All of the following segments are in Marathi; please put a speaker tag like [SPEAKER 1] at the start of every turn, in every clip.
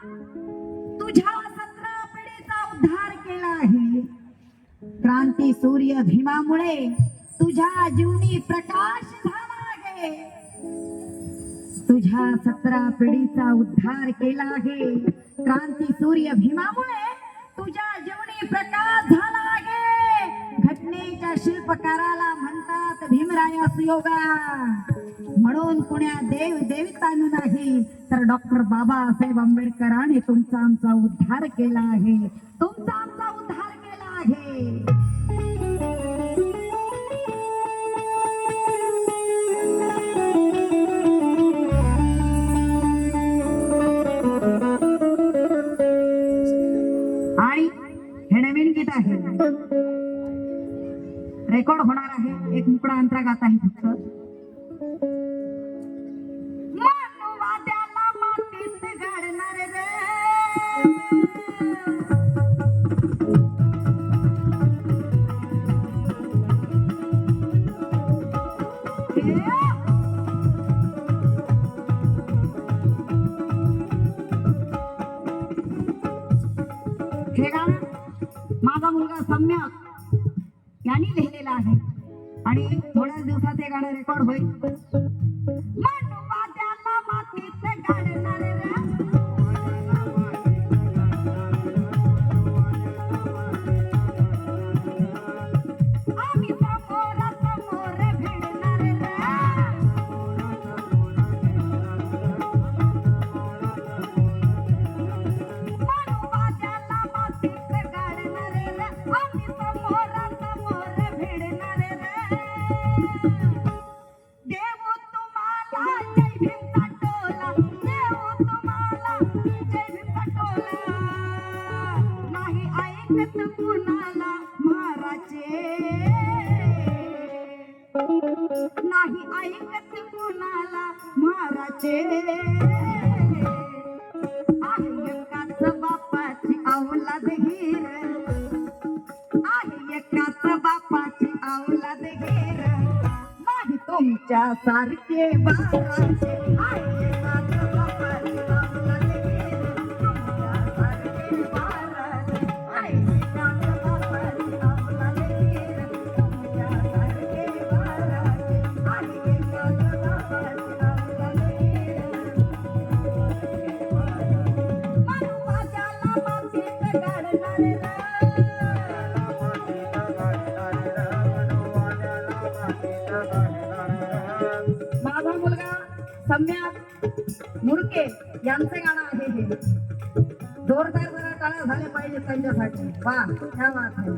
[SPEAKER 1] तुझ्या 17 पिढीचा उद्धार केला आहे. क्रांती सूर्य भीमामुळे तुझ्या जीवनी प्रकाश झाला आहे. तुझ्या 17 पिढीचा उद्धार केला आहे. क्रांती सूर्य भीमामुळे तुझ्या जीवनी प्रकाश झाला आहे. घटनेच्या शिल्पकाराला म्हणतात भीमराया सुयोगा. म्हणून कुण्या देव देवतांनी नाही तर डॉक्टर बाबासाहेब आंबेडकरांनी तुमचा आमचा उद्धार केला आहे. तुमचा आमचा उद्धार केला आहे. आणि हे नवीन गीत आहे, रेकॉर्ड होणार आहे. एक मुकडा अंतरा गात आहे फक्त. मानवाद्याला मातीत गाडणार रे, हे गाणं माझा मुलगा सम्यक यांनी लिहिलेलं आहे आणि थोड्याच दिवसात हे गाणं रेकॉर्ड होईल. मानवाद्याला मातीत गाडणार रे, आम्ही समोरासमोर भिडणार रे, मानवाद्याला मातीत गाडणार रे, आम्ही समोरासमोर भिडणार रे. देव तुम्हाला जय भीमचा टोला, देव तुम्हाला जय भीमचा टोला. नाही ऐकत कुणाला महाराजे, नाही ऐकत कुणाला महाराजे. आहे एकाच बापाची औलाद हीर, आहे एकाच बापाची औलाद हीर. नाही तुमच्या सारखे बाळाचे, आहे एकाच बापाची औलाद हीर. तुमच्या सारखे बाळाचे, आहे एकाच बापाची औलाद हीर. तुमच्या सारखे बाळाचे, आहे एकाच बापाची औलाद हीर. मानवाद्याला मातीत गाडणार रे, माझा मुलगा सम्यक मुडके यांचे गाणं आहे हे. जोरदार जरा टाळ्या झाल्या पाहिजे त्यांच्यासाठी. वा क्या बात आहे.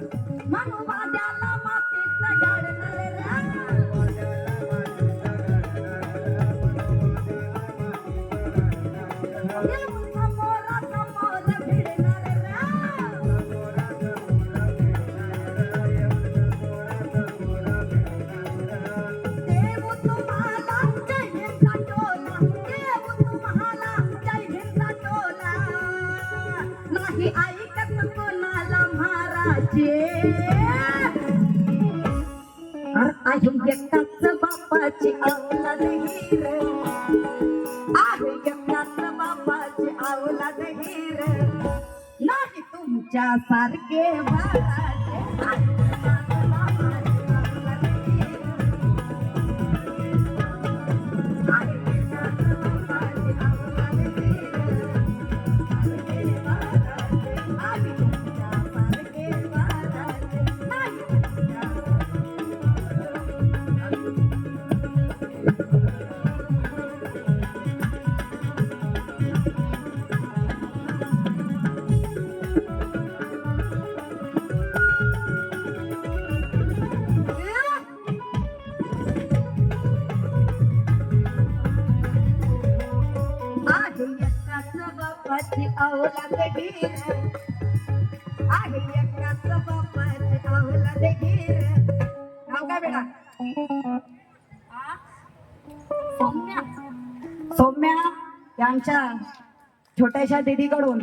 [SPEAKER 1] मानवाद्याला मातीत गाडणार रे, देव समोरासमोर भिडणार रे, देव तुम्हाला जय भीमचा टोला, देव तुम्हाला जय भीमचा टोला. नाही ऐकत कोणाला महाराजे. आहे एकाच बापाची औलाद हीर, आहे एकाच बापाची औलाद हीर. नाही तुमच्या सारखे बाळाचे, आहे एकाच बापाची औलाद हीर. आहे एकाच बापाची औलाद हीर. सारखे बाळाचे, आहे तुमच्या सारखे बाळाचे. नाही तुमच्या बापाची औलाद हीर, आहे एकाच बापाची औलाद हीर. नाव काय बेटा? सौम्या. सौम्या यांच्या छोट्याशा दीदीकडून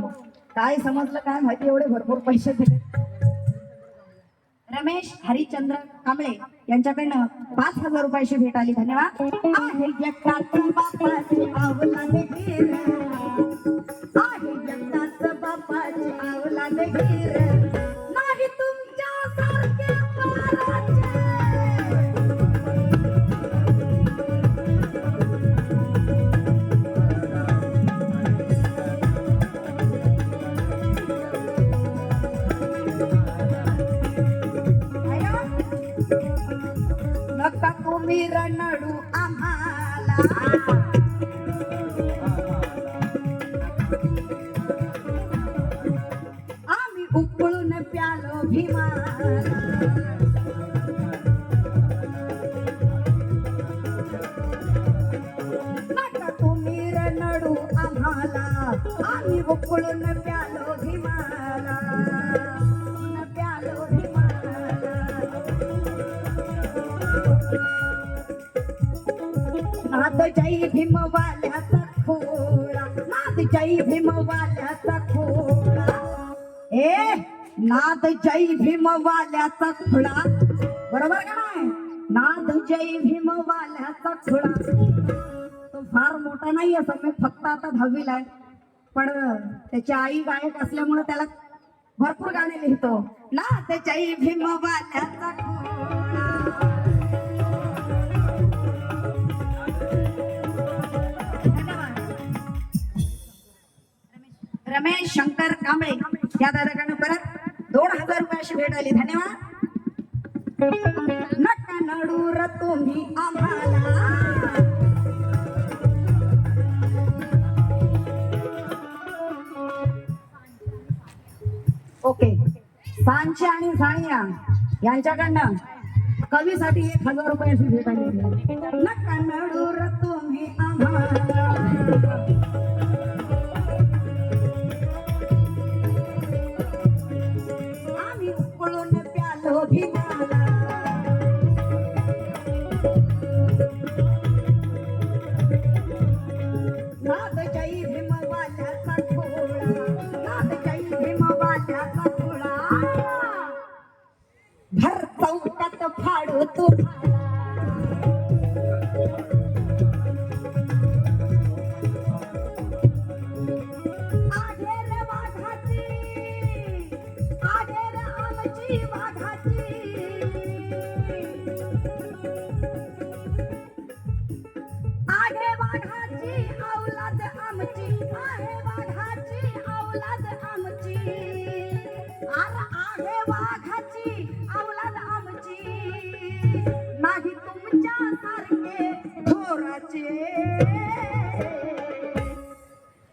[SPEAKER 1] काय समजलं काय माहिती, एवढे भरपूर पैसे दिले. रमेश हरिचंद्र कांबळे यांच्याकडनं 5,000 रुपयाची भेट आली. धन्यवाद. आहे एकाच बापाची औलाद हीर, आहे औलाद हीर नाही तुमच्या सारखे पाराचे. नका तुम्ही रणडू आम्हाला आम्ही उकळून प्यालो भीमाला. नका तुम्ही रणडू आम्हाला आम्ही उकळून प्यालो भीमाला. प्यालो भीमाला. नाद जय भीम वाल्याचा खोळा. नाद जय भीम वाल्याचा खोळा. ए नाद जय भीम वाल्याचा खुळा. बरोबर का नाही. नाद जय भीम वाल्याचा खुळा. तो फार मोठा नाही असं मी फक्त आता 10वीला आहे पण त्याची आई गायक असल्यामुळे त्याला भरपूर गाणे लिहितो. नाद जय भीम वाल्याचा खोळा. रमेश शंकर कांबळे या दादाकडनं परत 2000 रुपयाची भेट आली. धन्यवाद. नका नडूर तुम्ही आम्हाला ओके. सांचे आणि सानिया यांच्याकडनं कवीसाठी 1000 रुपयाची भेट आली. नका नडूर तुम्ही आम्हाला उकळून प्यालो भीमाला. नाद जय भीम वाल्याचा खोळा. नाद जय भीम वाल्याचा खोळा. भर चौकात फाडू तू नाही तुमच्या सारखे थोराचे.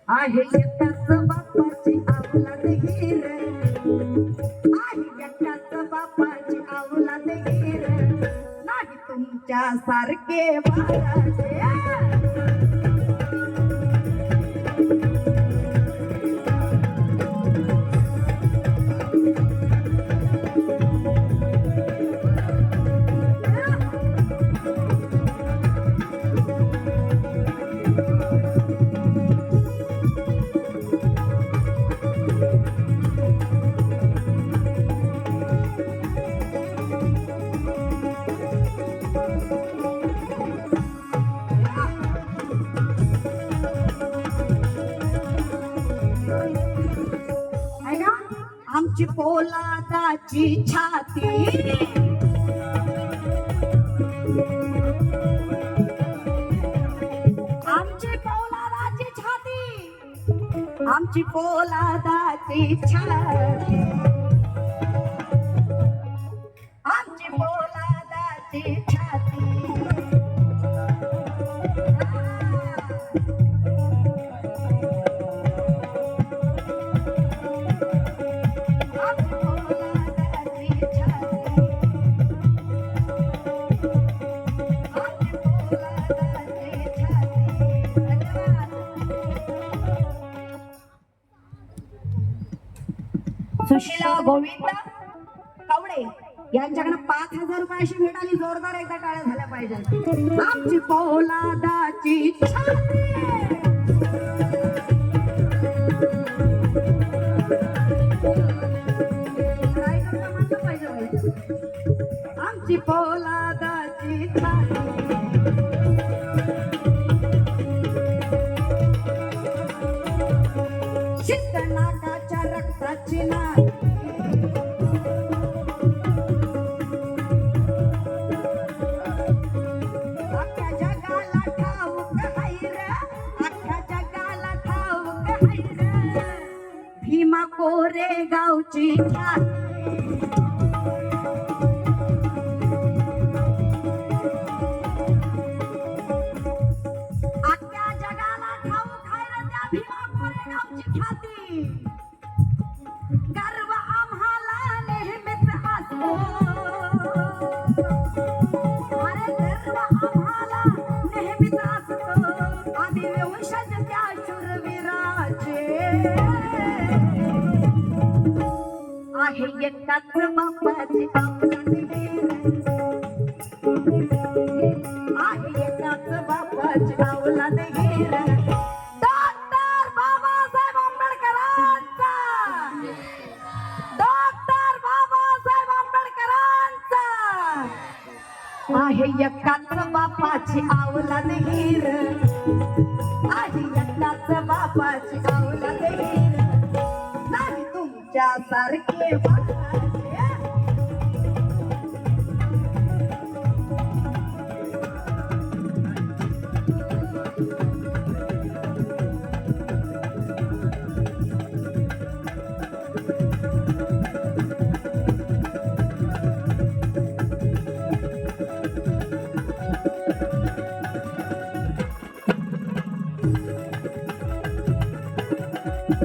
[SPEAKER 1] आहे एकटाच बापाची औलाद हीर. आहे एकटाच बापाची औलाद हीर नाही तुमच्या सारखे बाळाचे. आमची पोलादाची छाती. आमची पोलादाची छाती. आमची पोलादाची छाती. आमची पोलादाची छाती. सुशीला गोविंद कवडे यांच्याकडे 5000 रुपयाची भेट आली. जोरदार एकदा टाळ्या झाल्या पाहिजे. आमची पोलादाची छाती. आमची पोलादाची छाती. सिद्ध नागाच्या माझ्या रक्ताची नाती अख्ख्या जगाला ठाऊक हाय रे अख्ख्या जगाला ठाऊक हाय रे भीमा कोरेगावची ख्याती भीमा कोरेगावची ख्याती गर्व आम्हाला नेहमीच असतो अरे गर्व आम्हाला नेहमीच असतो आधी वंशज त्या शूरवीराचे आहे एकाच बापाचे आहे एकाच बापाचे अवलाद घेर आहे एकाच बापाची अवलाद हीर आहे एकाच बापाची अवलाद हीर नाही तुमच्या सारखे